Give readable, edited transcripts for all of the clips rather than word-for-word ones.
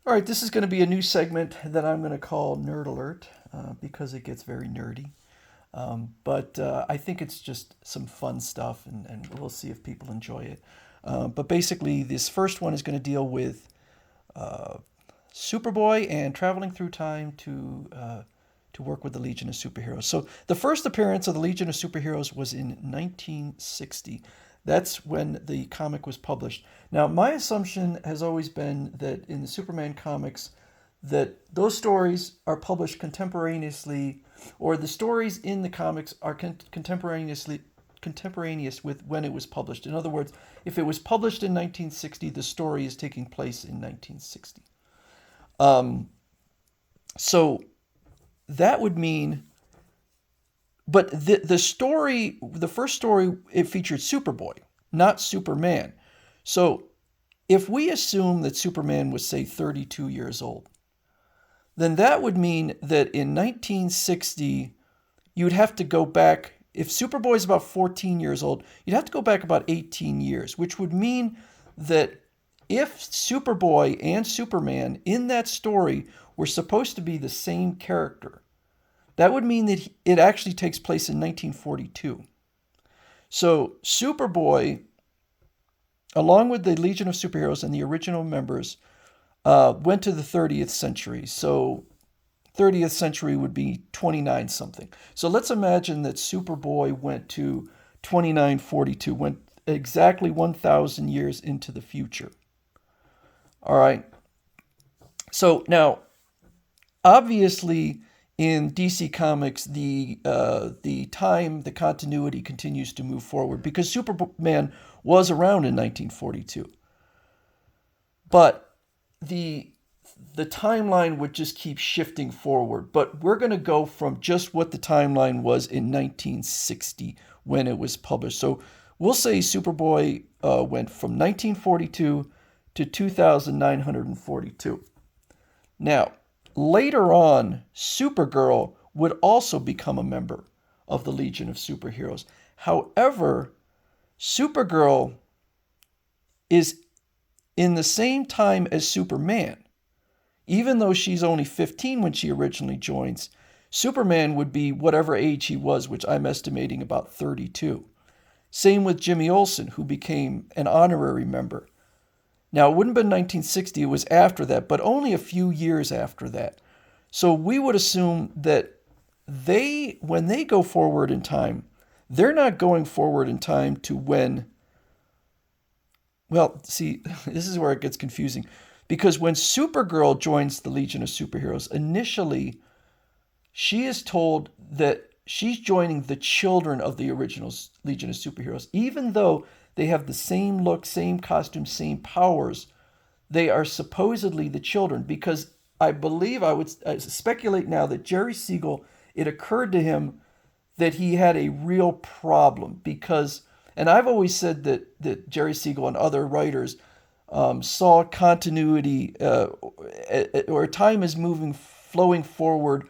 All right, this is going to be a new segment that I'm going to call Nerd Alert because it gets very nerdy. But I think it's just some fun stuff, and we'll see if people enjoy it. But basically, this first one is going to deal with uh, Superboy and traveling through time to work with the Legion of Superheroes. So the first appearance of the Legion of Superheroes was in 1960. That's when the comic was published. Now, my assumption has always been that in the Superman comics, that those stories are published contemporaneously, or the stories in the comics are contemporaneous with when it was published. In other words, if it was published in 1960, the story is taking place in 1960. Um, so that would mean, but the first story, it featured Superboy, not Superman. So if we assume that Superman was, say, 32 years old, then that would mean that in 1960, you'd have to go back. If Superboy is about 14 years old, you'd have to go back about 18 years, which would mean that if Superboy and Superman in that story were supposed to be the same character, that would mean that it actually takes place in 1942. So Superboy, along with the Legion of Superheroes and the original members, went to the 30th century. So 30th century would be 29 something. So let's imagine that Superboy went to 2942, went exactly 1,000 years into the future. All right. So now, obviously, in DC Comics, the continuity continues to move forward because Superman was around in 1942, but the the timeline would just keep shifting forward. But we're going to go from just what the timeline was in 1960 when it was published. So we'll say Superboy went from 1942 to 2942. Now, later on, Supergirl would also become a member of the Legion of Superheroes. However, Supergirl is in the same time as Superman. Even though she's only 15 when she originally joins, Superman would be whatever age he was, which I'm estimating about 32. Same with Jimmy Olsen, who became an honorary member. Now, it wouldn't have been 1960, it was after that, but only a few years after that. So we would assume that when they go forward in time, they're not going forward in time to when, well, see, this is where it gets confusing. Because when Supergirl joins the Legion of Superheroes, initially, she is told that she's joining the children of the original Legion of Superheroes. Even though they have the same look, same costume, same powers, they are supposedly the children. Because I speculate now that Jerry Siegel, it occurred to him that he had a real problem. Because, and I've always said that Jerry Siegel and other writers saw continuity or time is flowing forward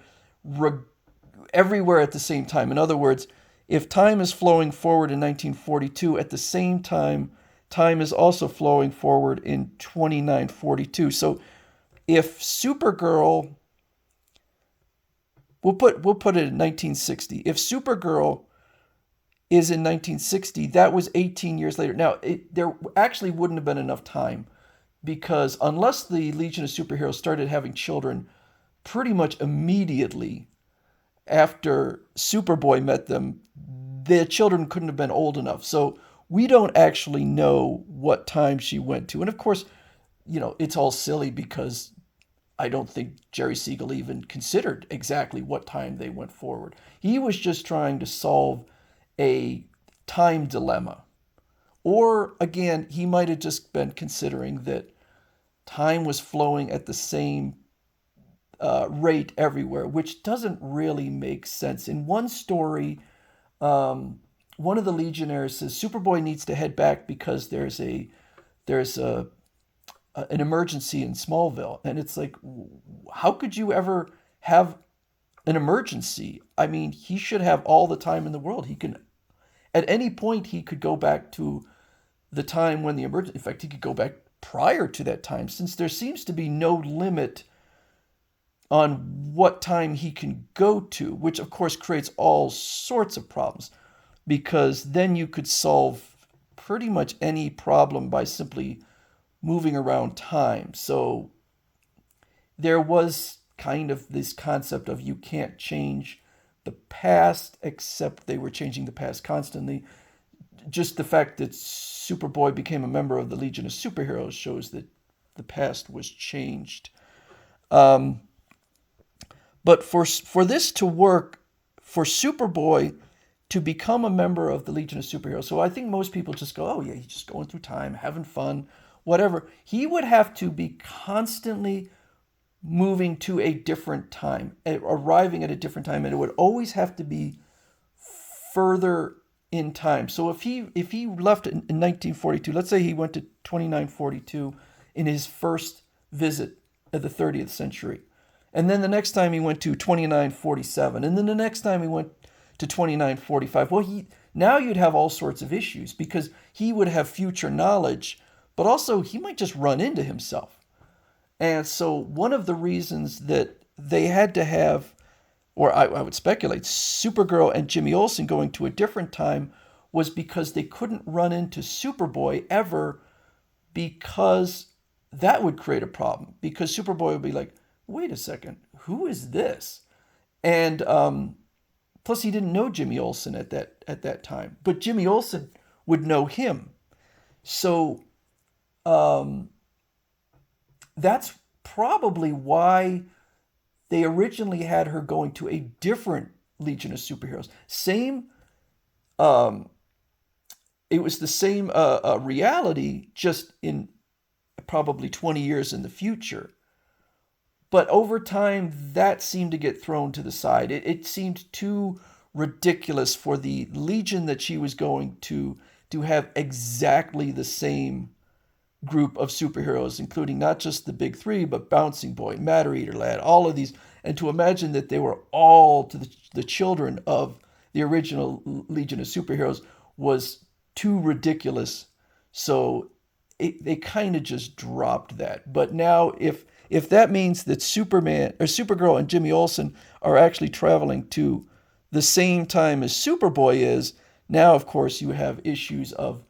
everywhere at the same time. In other words, if time is flowing forward in 1942, at the same time, time is also flowing forward in 2942. So if Supergirl, we'll put it in 1960. If Supergirl is in 1960, that was 18 years later. Now, there actually wouldn't have been enough time because unless the Legion of Superheroes started having children pretty much immediately after Superboy met them, the children couldn't have been old enough. So we don't actually know what time she went to. And of course, it's all silly because I don't think Jerry Siegel even considered exactly what time they went forward. He was just trying to solve a time dilemma. Or again, he might have just been considering that time was flowing at the same rate everywhere, which doesn't really make sense. In one story, one of the Legionnaires says Superboy needs to head back because there's an emergency in Smallville, and it's like, how could you ever have an emergency? I mean, he should have all the time in the world. He can, at any point, he could go back to the time when the emergency. In fact, he could go back prior to that time, since there seems to be no limit on what time he can go to, which of course creates all sorts of problems, because then you could solve pretty much any problem by simply moving around time. So there was kind of this concept of you can't change the past, except they were changing the past constantly. Just the fact that Superboy became a member of the Legion of Superheroes shows that the past was changed. But for this to work, for Superboy to become a member of the Legion of Superheroes, so I think most people just go, oh yeah, he's just going through time, having fun, whatever. He would have to be constantly moving to a different time, arriving at a different time, and it would always have to be further in time. So if he left in 1942, let's say he went to 2942 in his first visit of the 30th century, and then the next time he went to 2947, and then the next time he went to 2945. Well, now you'd have all sorts of issues because he would have future knowledge, but also he might just run into himself. And so one of the reasons that they had to have, or I would speculate, Supergirl and Jimmy Olsen going to a different time was because they couldn't run into Superboy ever, because that would create a problem. Because Superboy would be like, wait a second, who is this? And plus he didn't know Jimmy Olsen at that time, but Jimmy Olsen would know him. So that's probably why they originally had her going to a different Legion of Superheroes. It was the same reality, just in probably 20 years in the future. But over time, that seemed to get thrown to the side. It seemed too ridiculous for the Legion that she was going to have exactly the same group of superheroes, including not just the big three, but Bouncing Boy, Matter Eater Lad, all of these. And to imagine that they were all to the children of the original Legion of Superheroes was too ridiculous. So they kind of just dropped that. But now if that means that Superman or Supergirl and Jimmy Olsen are actually traveling to the same time as Superboy is, now of course you have issues of,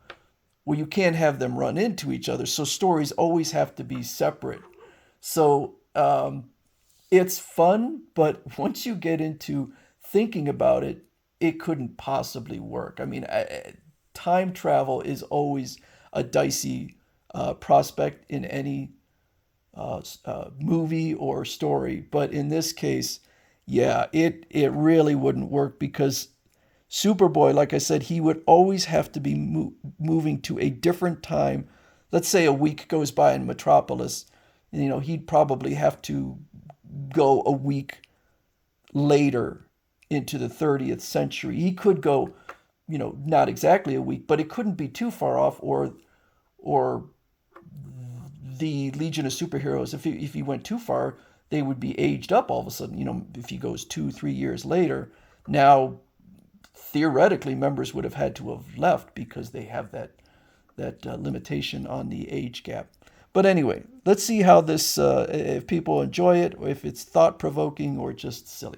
well, you can't have them run into each other. So stories always have to be separate. So it's fun, but once you get into thinking about it, it couldn't possibly work. I mean, time travel is always a dicey prospect in any movie or story. But in this case, yeah, it really wouldn't work, because Superboy, like I said, he would always have to be moving to a different time. Let's say a week goes by in Metropolis, he'd probably have to go a week later into the 30th century. He could go, not exactly a week, but it couldn't be too far off, or the Legion of Superheroes, if he went too far, they would be aged up all of a sudden. If he goes 2-3 years later, now theoretically members would have had to have left because they have that limitation on the age gap. But anyway, let's see how this, if people enjoy it, or if it's thought-provoking or just silly.